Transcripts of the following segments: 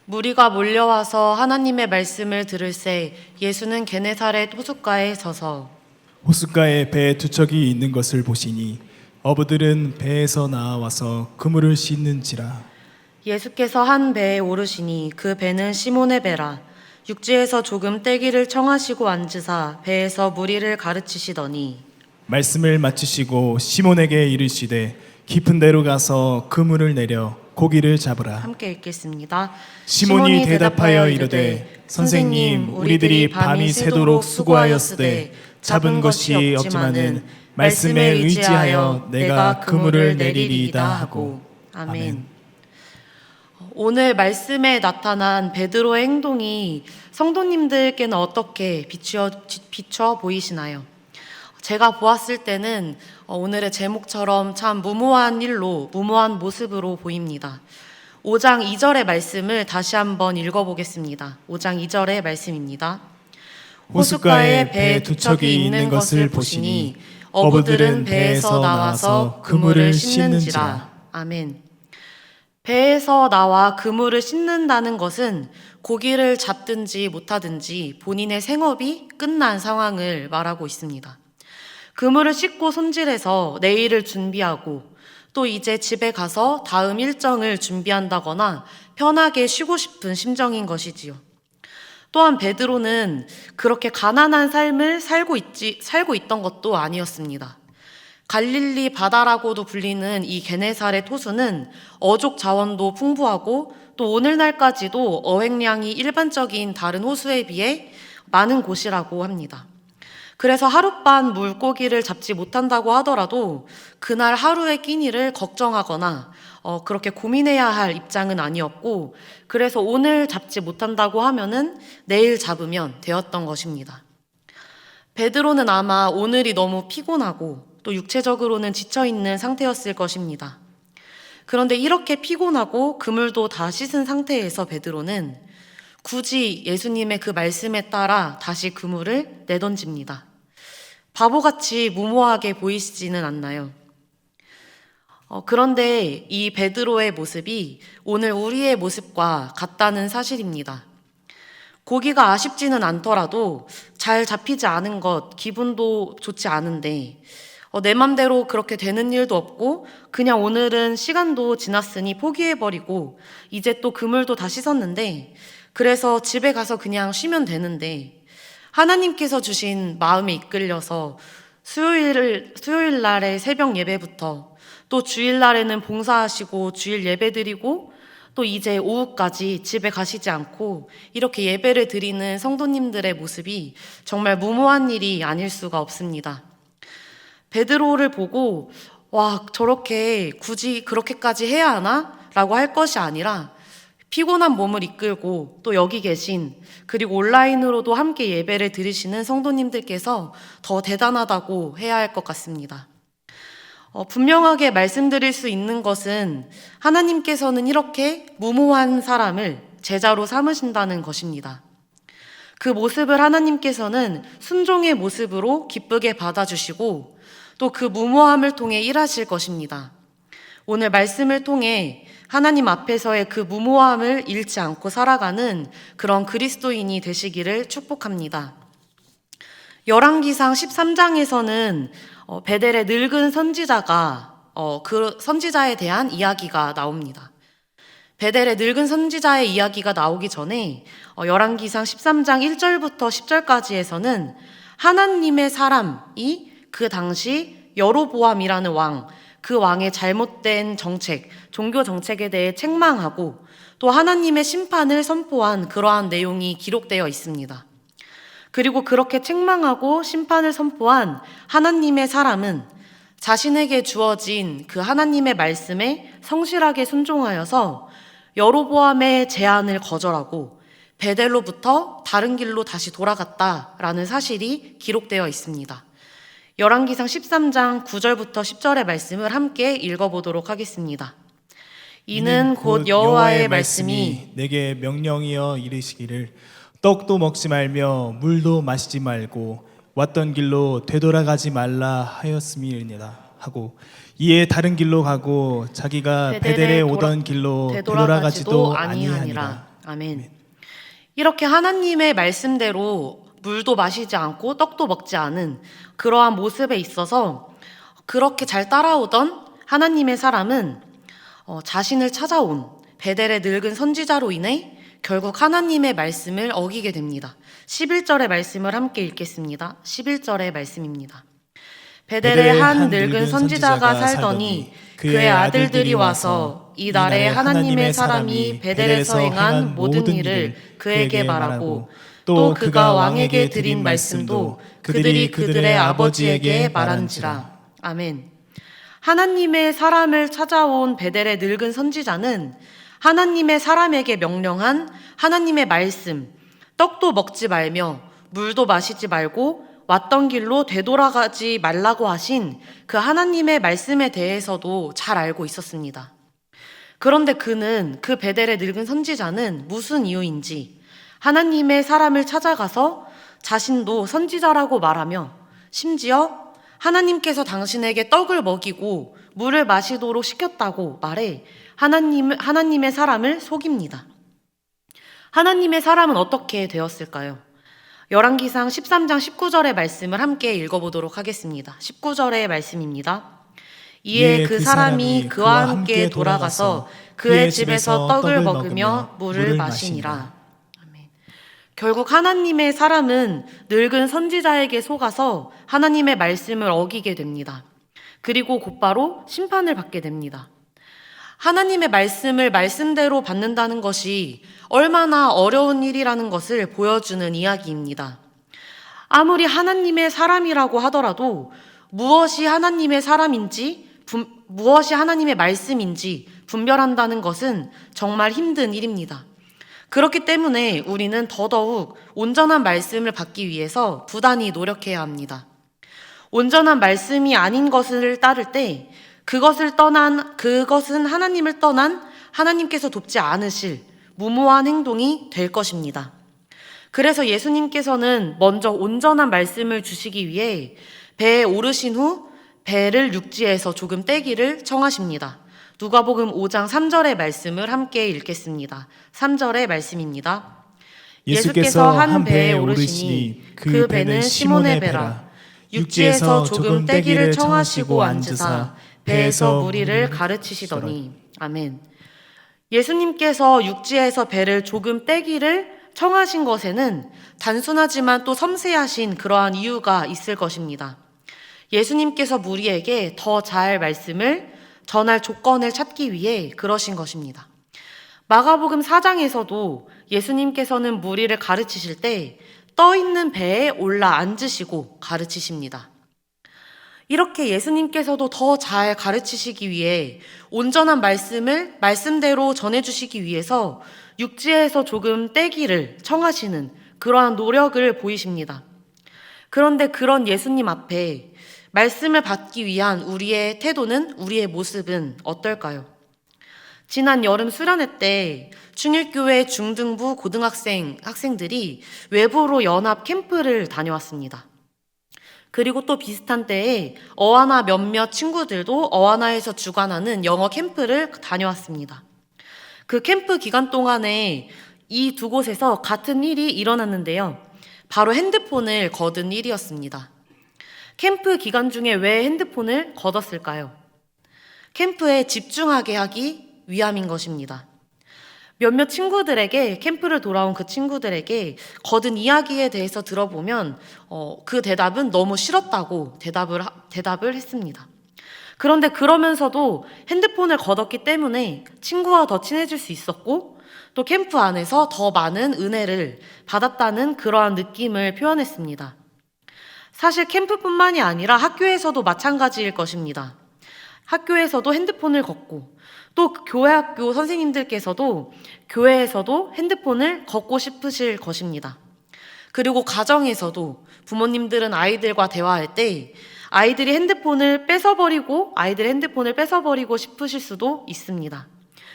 무리가 몰려와서 하나님의 말씀을 들을새 예수는 게네사렛 호숫가에 서서 호숫가에 배 두 척이 있는 것을 보시니 어부들은 배에서 나와서 그물을 씻는지라. 예수께서 한 배에 오르시니 그 배는 시몬의 배라. 육지에서 조금 떼기를 청하시고 앉으사 배에서 무리를 가르치시더니 말씀을 마치시고 시몬에게 이르시되 깊은 데로 가서 그물을 내려 고기를 잡으라. 함께 읽겠습니다. 시몬이 대답하여 이르되 선생님, 우리들이 밤이 새도록 수고하였으되 잡은 것이 없지만은 말씀에 의지하여 내가 그물을 내리리이다 하고. 아멘. 오늘 말씀에 나타난 베드로의 행동이 성도님들께는 어떻게 비춰 보이시나요? 제가 보았을 때는 오늘의 제목처럼 참 무모한 일로, 무모한 모습으로 보입니다. 5장 2절의 말씀을 다시 한번 읽어보겠습니다. 5장 2절의 말씀입니다. 호숫가에 배 두 척이 있는 것을 보시니 어부들은 배에서 나와서 그물을 씻는지라. 아멘. 배에서 나와 그물을 씻는다는 것은 고기를 잡든지 못하든지 본인의 생업이 끝난 상황을 말하고 있습니다. 그물을 씻고 손질해서 내일을 준비하고 또 이제 집에 가서 다음 일정을 준비한다거나 편하게 쉬고 싶은 심정인 것이지요. 또한 베드로는 그렇게 가난한 삶을 살고 있던 것도 아니었습니다. 갈릴리 바다라고도 불리는 이 게네사렛 호수는 어족 자원도 풍부하고 또 오늘날까지도 어획량이 일반적인 다른 호수에 비해 많은 곳이라고 합니다. 그래서 하룻밤 물고기를 잡지 못한다고 하더라도 그날 하루의 끼니를 걱정하거나 그렇게 고민해야 할 입장은 아니었고, 그래서 오늘 잡지 못한다고 하면은 내일 잡으면 되었던 것입니다. 베드로는 아마 오늘이 너무 피곤하고 또 육체적으로는 지쳐있는 상태였을 것입니다. 그런데 이렇게 피곤하고 그물도 다 씻은 상태에서 베드로는 굳이 예수님의 그 말씀에 따라 다시 그물을 내던집니다. 바보같이 무모하게 보이시지는 않나요? 그런데 이 베드로의 모습이 오늘 우리의 모습과 같다는 사실입니다. 고기가 아쉽지는 않더라도 잘 잡히지 않은 것, 기분도 좋지 않은데 내 맘대로 그렇게 되는 일도 없고 그냥 오늘은 시간도 지났으니 포기해버리고 이제 또 그물도 다 씻었는데 그래서 집에 가서 그냥 쉬면 되는데 하나님께서 주신 마음에 이끌려서 수요일 날의 새벽 예배부터 또 주일 날에는 봉사하시고 주일 예배 드리고 또 이제 오후까지 집에 가시지 않고 이렇게 예배를 드리는 성도님들의 모습이 정말 무모한 일이 아닐 수가 없습니다. 베드로를 보고 와, 저렇게 굳이 그렇게까지 해야 하나? 라고 할 것이 아니라 피곤한 몸을 이끌고 또 여기 계신 그리고 온라인으로도 함께 예배를 드리시는 성도님들께서 더 대단하다고 해야 할 것 같습니다. 분명하게 말씀드릴 수 있는 것은 하나님께서는 이렇게 무모한 사람을 제자로 삼으신다는 것입니다. 그 모습을 하나님께서는 순종의 모습으로 기쁘게 받아주시고 또 그 무모함을 통해 일하실 것입니다. 오늘 말씀을 통해 하나님 앞에서의 그 무모함을 잃지 않고 살아가는 그런 그리스도인이 되시기를 축복합니다. 열왕기상 13장에서는 베델의 늙은 선지자가 그 선지자에 대한 이야기가 나옵니다. 베델의 늙은 선지자의 이야기가 나오기 전에 열왕기상 13장 1절부터 10절까지에서는 하나님의 사람이 그 당시 여로보암이라는 왕, 그 왕의 잘못된 정책, 종교 정책에 대해 책망하고 또 하나님의 심판을 선포한 그러한 내용이 기록되어 있습니다. 그리고 그렇게 책망하고 심판을 선포한 하나님의 사람은 자신에게 주어진 그 하나님의 말씀에 성실하게 순종하여서 여로보암의 제안을 거절하고 베델로부터 다른 길로 다시 돌아갔다라는 사실이 기록되어 있습니다. 열왕기상 13장 9절부터 10절의 말씀을 함께 읽어보도록 하겠습니다. 이는 곧 여호와의 말씀이 내게 명령이여 이르시기를 떡도 먹지 말며 물도 마시지 말고 왔던 길로 되돌아가지 말라 하였음이니라 하고 이에 다른 길로 가고 자기가 베델에 오던 길로 되돌아가지도 아니하니라. 아멘. 이렇게 하나님의 말씀대로 물도 마시지 않고 떡도 먹지 않은 그러한 모습에 있어서 그렇게 잘 따라오던 하나님의 사람은 자신을 찾아온 베델의 늙은 선지자로 인해 결국 하나님의 말씀을 어기게 됩니다. 11절의 말씀을 함께 읽겠습니다. 11절의 말씀입니다. 베델의 한 늙은 선지자가 살더니 그의 아들들이 와서 이 날에 하나님의 사람이 베델에서 행한 모든 일을 그에게 말하고 또 그가 왕에게 드린 말씀도 그들이 그들의 아버지에게 말한지라. 아멘. 하나님의 사람을 찾아온 베델의 늙은 선지자는 하나님의 사람에게 명령한 하나님의 말씀, 떡도 먹지 말며 물도 마시지 말고 왔던 길로 되돌아가지 말라고 하신 그 하나님의 말씀에 대해서도 잘 알고 있었습니다. 그런데 그 베델의 늙은 선지자는 무슨 이유인지 하나님의 사람을 찾아가서 자신도 선지자라고 말하며 심지어 하나님께서 당신에게 떡을 먹이고 물을 마시도록 시켰다고 말해 하나님의 사람을 속입니다. 하나님의 사람은 어떻게 되었을까요? 열왕기상 13장 19절의 말씀을 함께 읽어보도록 하겠습니다. 19절의 말씀입니다. 이에 그 사람이 그와 함께 돌아가서 그의 집에서 떡을 먹으며 물을 마시니라. 아멘. 결국 하나님의 사람은 늙은 선지자에게 속아서 하나님의 말씀을 어기게 됩니다. 그리고 곧바로 심판을 받게 됩니다. 하나님의 말씀을 말씀대로 받는다는 것이 얼마나 어려운 일이라는 것을 보여주는 이야기입니다. 아무리 하나님의 사람이라고 하더라도 무엇이 하나님의 사람인지, 무엇이 하나님의 말씀인지 분별한다는 것은 정말 힘든 일입니다. 그렇기 때문에 우리는 더더욱 온전한 말씀을 받기 위해서 부단히 노력해야 합니다. 온전한 말씀이 아닌 것을 따를 때 그것은 하나님을 떠난 하나님께서 돕지 않으실 무모한 행동이 될 것입니다. 그래서 예수님께서는 먼저 온전한 말씀을 주시기 위해 배에 오르신 후 배를 육지에서 조금 떼기를 청하십니다. 누가복음 5장 3절의 말씀을 함께 읽겠습니다. 3절의 말씀입니다. 예수께서 한 배에 오르시니 그 배는 시몬의 배라. 육지에서 조금 떼기를 청하시고 앉으사 배에서 무리를 가르치시더니. 아멘. 예수님께서 육지에서 배를 조금 떼기를 청하신 것에는 단순하지만 또 섬세하신 그러한 이유가 있을 것입니다. 예수님께서 무리에게 더 잘 말씀을 전할 조건을 찾기 위해 그러신 것입니다. 마가복음 4장에서도 예수님께서는 무리를 가르치실 때 떠 있는 배에 올라 앉으시고 가르치십니다. 이렇게 예수님께서도 더 잘 가르치시기 위해 온전한 말씀을 말씀대로 전해주시기 위해서 육지에서 조금 떼기를 청하시는 그러한 노력을 보이십니다. 그런데 그런 예수님 앞에 말씀을 받기 위한 우리의 태도는, 우리의 모습은 어떨까요? 지난 여름 수련회 때 중일교회 중등부 학생들이 외부로 연합 캠프를 다녀왔습니다. 그리고 또 비슷한 때에 어하나 몇몇 친구들도 어하나에서 주관하는 영어 캠프를 다녀왔습니다. 그 캠프 기간 동안에 이 두 곳에서 같은 일이 일어났는데요. 바로 핸드폰을 거둔 일이었습니다. 캠프 기간 중에 왜 핸드폰을 거뒀을까요? 캠프에 집중하게 하기 위함인 것입니다. 몇몇 친구들에게, 캠프를 돌아온 그 친구들에게 거둔 이야기에 대해서 들어보면 그 대답은 너무 싫었다고 대답을 했습니다. 그런데 그러면서도 핸드폰을 거뒀기 때문에 친구와 더 친해질 수 있었고 또 캠프 안에서 더 많은 은혜를 받았다는 그러한 느낌을 표현했습니다. 사실 캠프뿐만이 아니라 학교에서도 마찬가지일 것입니다. 학교에서도 핸드폰을 걷고 또 교회 학교 선생님들께서도 교회에서도 핸드폰을 걷고 싶으실 것입니다. 그리고 가정에서도 부모님들은 아이들과 대화할 때 아이들의 핸드폰을 뺏어버리고 싶으실 수도 있습니다.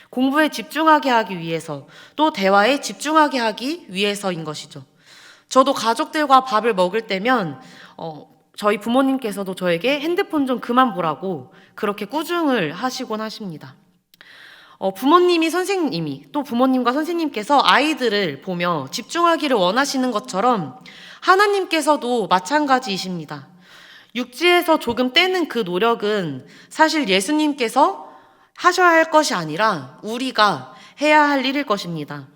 공부에 집중하게 하기 위해서 또 대화에 집중하게 하기 위해서인 것이죠. 저도 가족들과 밥을 먹을 때면 저희 부모님께서도 저에게 핸드폰 좀 그만 보라고 그렇게 꾸중을 하시곤 하십니다. 부모님이 선생님이 또 부모님과 선생님께서 아이들을 보며 집중하기를 원하시는 것처럼 하나님께서도 마찬가지이십니다. 육지에서 조금 떼는 그 노력은 사실 예수님께서 하셔야 할 것이 아니라 우리가 해야 할 일일 것입니다.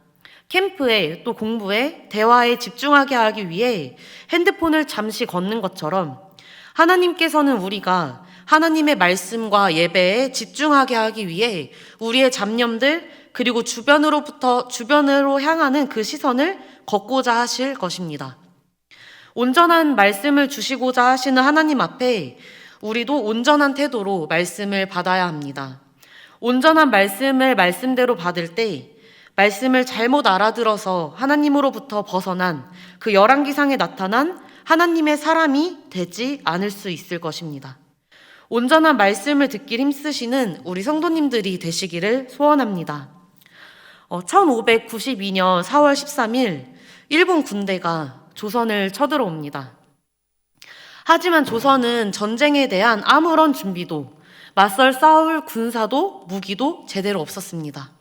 캠프에 또 공부에 대화에 집중하게 하기 위해 핸드폰을 잠시 걷는 것처럼 하나님께서는 우리가 하나님의 말씀과 예배에 집중하게 하기 위해 우리의 잡념들 그리고 주변으로 향하는 그 시선을 걷고자 하실 것입니다. 온전한 말씀을 주시고자 하시는 하나님 앞에 우리도 온전한 태도로 말씀을 받아야 합니다. 온전한 말씀을 말씀대로 받을 때 말씀을 잘못 알아들어서 하나님으로부터 벗어난 그 열왕기상에 나타난 하나님의 사람이 되지 않을 수 있을 것입니다. 온전한 말씀을 듣길 힘쓰시는 우리 성도님들이 되시기를 소원합니다. 1592년 4월 13일 일본 군대가 조선을 쳐들어옵니다. 하지만 조선은 전쟁에 대한 아무런 준비도 맞설 싸울 군사도 무기도 제대로 없었습니다.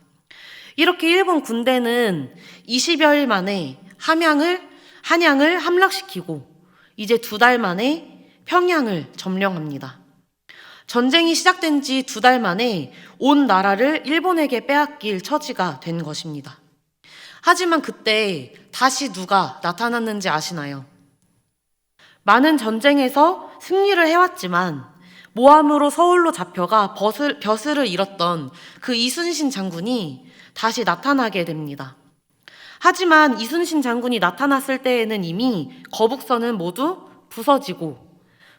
이렇게 일본 군대는 20여일 만에 한양을 함락시키고 이제 2달 만에 평양을 점령합니다. 전쟁이 시작된 지 2달 만에 온 나라를 일본에게 빼앗길 처지가 된 것입니다. 하지만 그때 다시 누가 나타났는지 아시나요? 많은 전쟁에서 승리를 해왔지만 모함으로 서울로 잡혀가 벼슬을 잃었던 그 이순신 장군이 다시 나타나게 됩니다. 하지만 이순신 장군이 나타났을 때에는 이미 거북선은 모두 부서지고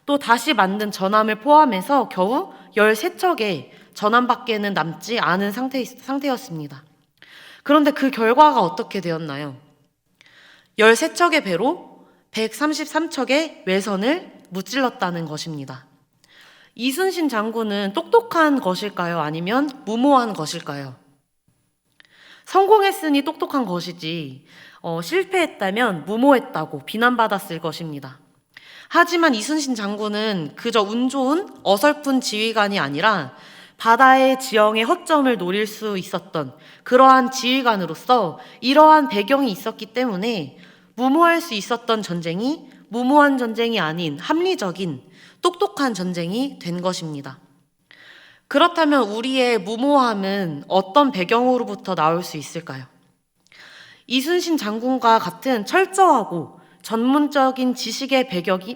또 다시 만든 전함을 포함해서 겨우 13척의 전함밖에는 남지 않은 상태였습니다. 그런데 그 결과가 어떻게 되었나요? 13척의 배로 133척의 외선을 무찔렀다는 것입니다. 이순신 장군은 똑똑한 것일까요? 아니면 무모한 것일까요? 성공했으니 똑똑한 것이지 실패했다면 무모했다고 비난받았을 것입니다. 하지만 이순신 장군은 그저 운 좋은 어설픈 지휘관이 아니라 바다의 지형의 허점을 노릴 수 있었던 그러한 지휘관으로서 이러한 배경이 있었기 때문에 무모할 수 있었던 전쟁이 무모한 전쟁이 아닌 합리적인 똑똑한 전쟁이 된 것입니다. 그렇다면 우리의 무모함은 어떤 배경으로부터 나올 수 있을까요? 이순신 장군과 같은 철저하고 전문적인 지식의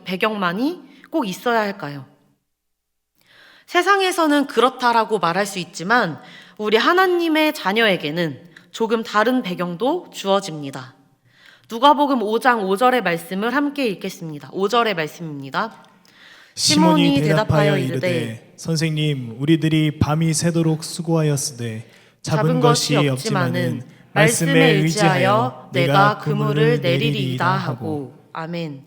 배경만이 꼭 있어야 할까요? 세상에서는 그렇다라고 말할 수 있지만 우리 하나님의 자녀에게는 조금 다른 배경도 주어집니다. 누가복음 5장 5절의 말씀을 함께 읽겠습니다. 5절의 말씀입니다. 시몬이 대답하여 이르되 선생님 우리들이 밤이 새도록 수고하였으되 잡은 것이 없지만은 말씀에 의지하여 내가 그물을 내리리이다 하고. 아멘.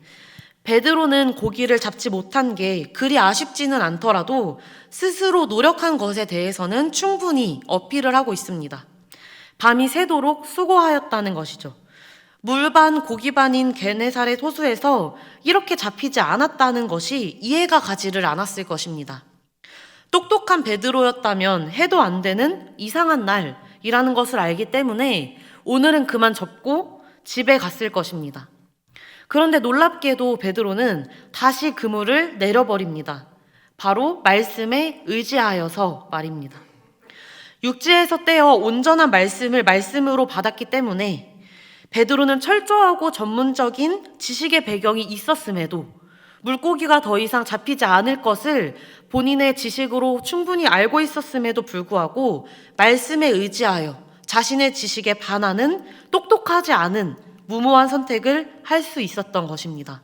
베드로는 고기를 잡지 못한 게 그리 아쉽지는 않더라도 스스로 노력한 것에 대해서는 충분히 어필을 하고 있습니다. 밤이 새도록 수고하였다는 것이죠. 물반 고기반인 게네사렛 호수에서 이렇게 잡히지 않았다는 것이 이해가 가지를 않았을 것입니다. 똑똑한 베드로였다면 해도 안 되는 이상한 날이라는 것을 알기 때문에 오늘은 그만 접고 집에 갔을 것입니다. 그런데 놀랍게도 베드로는 다시 그물을 내려버립니다. 바로 말씀에 의지하여서 말입니다. 육지에서 떼어 온전한 말씀을 말씀으로 받았기 때문에 베드로는 철저하고 전문적인 지식의 배경이 있었음에도 물고기가 더 이상 잡히지 않을 것을 본인의 지식으로 충분히 알고 있었음에도 불구하고 말씀에 의지하여 자신의 지식에 반하는 똑똑하지 않은 무모한 선택을 할 수 있었던 것입니다.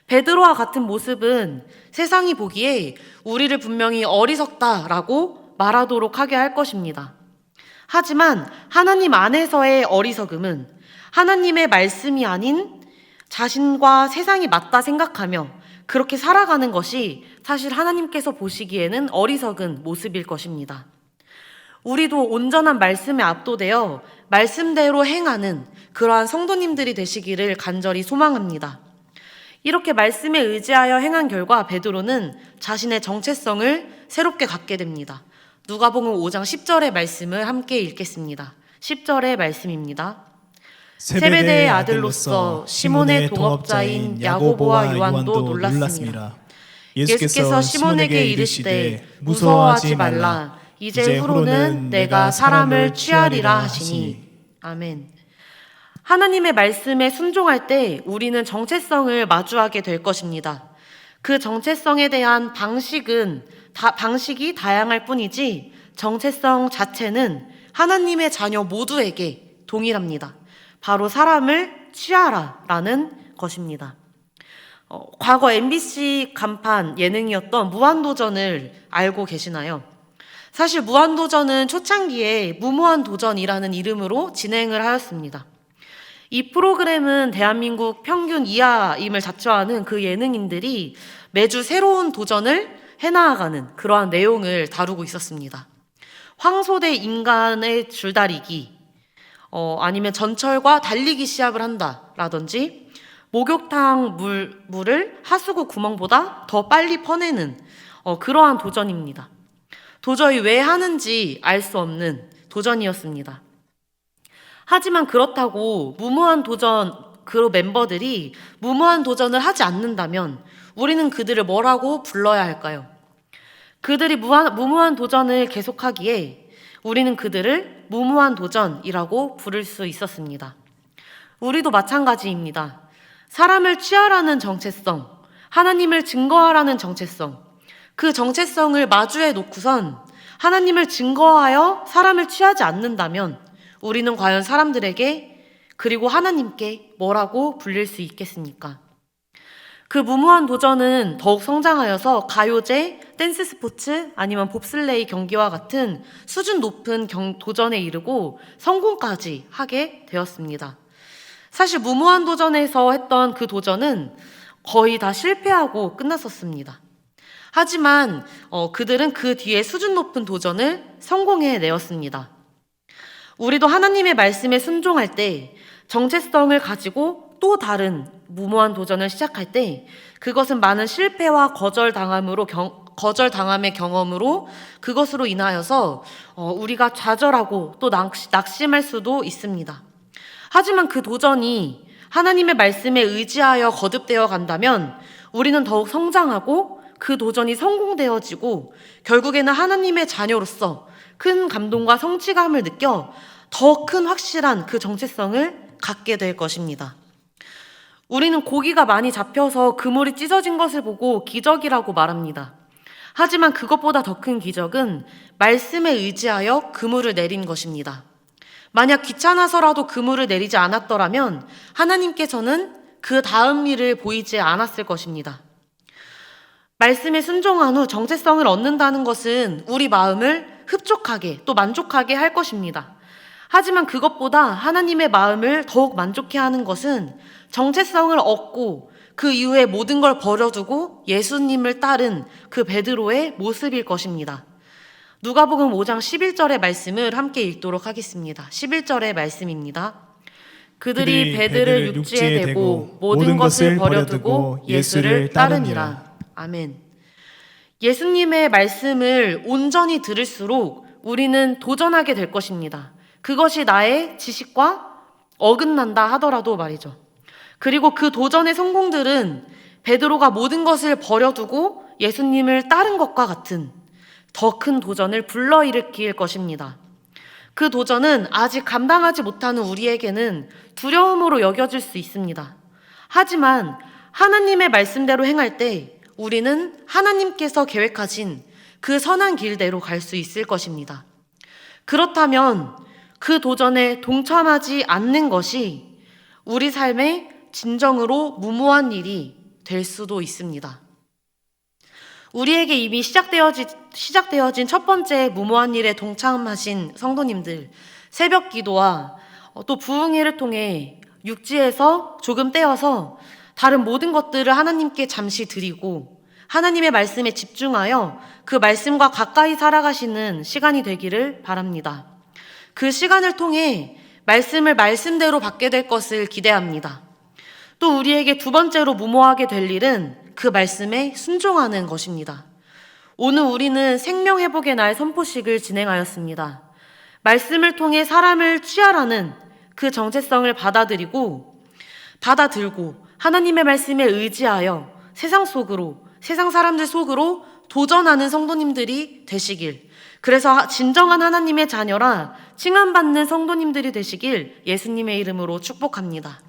베드로와 같은 모습은 세상이 보기에 우리를 분명히 어리석다라고 말하도록 하게 할 것입니다. 하지만 하나님 안에서의 어리석음은 하나님의 말씀이 아닌 자신과 세상이 맞다 생각하며 그렇게 살아가는 것이 사실 하나님께서 보시기에는 어리석은 모습일 것입니다. 우리도 온전한 말씀에 압도되어 말씀대로 행하는 그러한 성도님들이 되시기를 간절히 소망합니다. 이렇게 말씀에 의지하여 행한 결과 베드로는 자신의 정체성을 새롭게 갖게 됩니다. 누가복음 5장 10절의 말씀을 함께 읽겠습니다. 10절의 말씀입니다. 세베대의 아들로서 시몬의 동업자인 야고보와 요한도 놀랐습니다. 예수께서 시몬에게 이르시되 무서워하지 말라. 이제 후로는 내가 사람을 취하리라 하시니. 아멘. 하나님의 말씀에 순종할 때 우리는 정체성을 마주하게 될 것입니다. 그 정체성에 대한 방식이 다양할 뿐이지 정체성 자체는 하나님의 자녀 모두에게 동일합니다. 바로 사람을 취하라라는 것입니다. 과거 MBC 간판 예능이었던 무한도전을 알고 계시나요? 사실 무한도전은 초창기에 무모한 도전이라는 이름으로 진행을 하였습니다. 이 프로그램은 대한민국 평균 이하임을 자처하는 그 예능인들이 매주 새로운 도전을 해나가는 그러한 내용을 다루고 있었습니다. 황소대 인간의 줄다리기, 아니면 전철과 달리기 시합을 한다라든지 목욕탕 물을 하수구 구멍보다 더 빨리 퍼내는 그러한 도전입니다. 도저히 왜 하는지 알 수 없는 도전이었습니다. 하지만 그렇다고 그 멤버들이 무모한 도전을 하지 않는다면 우리는 그들을 뭐라고 불러야 할까요? 그들이 무모한 도전을 계속하기에 우리는 그들을 무모한 도전이라고 부를 수 있었습니다. 우리도 마찬가지입니다. 사람을 취하라는 정체성, 하나님을 증거하라는 정체성, 그 정체성을 마주해 놓고선 하나님을 증거하여 사람을 취하지 않는다면 우리는 과연 사람들에게 그리고 하나님께 뭐라고 불릴 수 있겠습니까? 그 무모한 도전은 더욱 성장하여서 가요제, 댄스 스포츠 아니면 봅슬레이 경기와 같은 수준 높은 도전에 이르고 성공까지 하게 되었습니다. 사실 무모한 도전에서 했던 그 도전은 거의 다 실패하고 끝났었습니다. 하지만 그들은 그 뒤에 수준 높은 도전을 성공해내었습니다. 우리도 하나님의 말씀에 순종할 때 정체성을 가지고 또 다른 무모한 도전을 시작할 때 그것은 많은 실패와 거절당함의 경험으로 그것으로 인하여서 우리가 좌절하고 또 낙심할 수도 있습니다. 하지만 그 도전이 하나님의 말씀에 의지하여 거듭되어 간다면 우리는 더욱 성장하고 그 도전이 성공되어지고 결국에는 하나님의 자녀로서 큰 감동과 성취감을 느껴 더 큰 확실한 그 정체성을 갖게 될 것입니다. 우리는 고기가 많이 잡혀서 그물이 찢어진 것을 보고 기적이라고 말합니다. 하지만 그것보다 더 큰 기적은 말씀에 의지하여 그물을 내린 것입니다. 만약 귀찮아서라도 그물을 내리지 않았더라면 하나님께서는 그 다음 일을 보이지 않았을 것입니다. 말씀에 순종한 후 정체성을 얻는다는 것은 우리 마음을 흡족하게 또 만족하게 할 것입니다. 하지만 그것보다 하나님의 마음을 더욱 만족해 하는 것은 정체성을 얻고 그 이후에 모든 걸 버려두고 예수님을 따른 그 베드로의 모습일 것입니다. 누가복음 5장 11절의 말씀을 함께 읽도록 하겠습니다. 11절의 말씀입니다. 그들이 배들을 육지에 대고 모든 것을 버려두고 예수를 따르니라. 아멘. 예수님의 말씀을 온전히 들을수록 우리는 도전하게 될 것입니다. 그것이 나의 지식과 어긋난다 하더라도 말이죠. 그리고 그 도전의 성공들은 베드로가 모든 것을 버려두고 예수님을 따른 것과 같은 더 큰 도전을 불러일으킬 것입니다. 그 도전은 아직 감당하지 못하는 우리에게는 두려움으로 여겨질 수 있습니다. 하지만 하나님의 말씀대로 행할 때 우리는 하나님께서 계획하신 그 선한 길대로 갈 수 있을 것입니다. 그렇다면 그 도전에 동참하지 않는 것이 우리 삶의 진정으로 무모한 일이 될 수도 있습니다. 우리에게 이미 시작되어진 첫 번째 무모한 일에 동참하신 성도님들, 새벽 기도와 또 부흥회를 통해 육지에서 조금 떼어서 다른 모든 것들을 하나님께 잠시 드리고 하나님의 말씀에 집중하여 그 말씀과 가까이 살아가시는 시간이 되기를 바랍니다. 그 시간을 통해 말씀을 말씀대로 받게 될 것을 기대합니다. 또 우리에게 두 번째로 무모하게 될 일은 그 말씀에 순종하는 것입니다. 오늘 우리는 생명회복의 날 선포식을 진행하였습니다. 말씀을 통해 사람을 취하라는 그 정체성을 받아들고 하나님의 말씀에 의지하여 세상 사람들 속으로 도전하는 성도님들이 되시길, 그래서 진정한 하나님의 자녀라 칭함받는 성도님들이 되시길 예수님의 이름으로 축복합니다.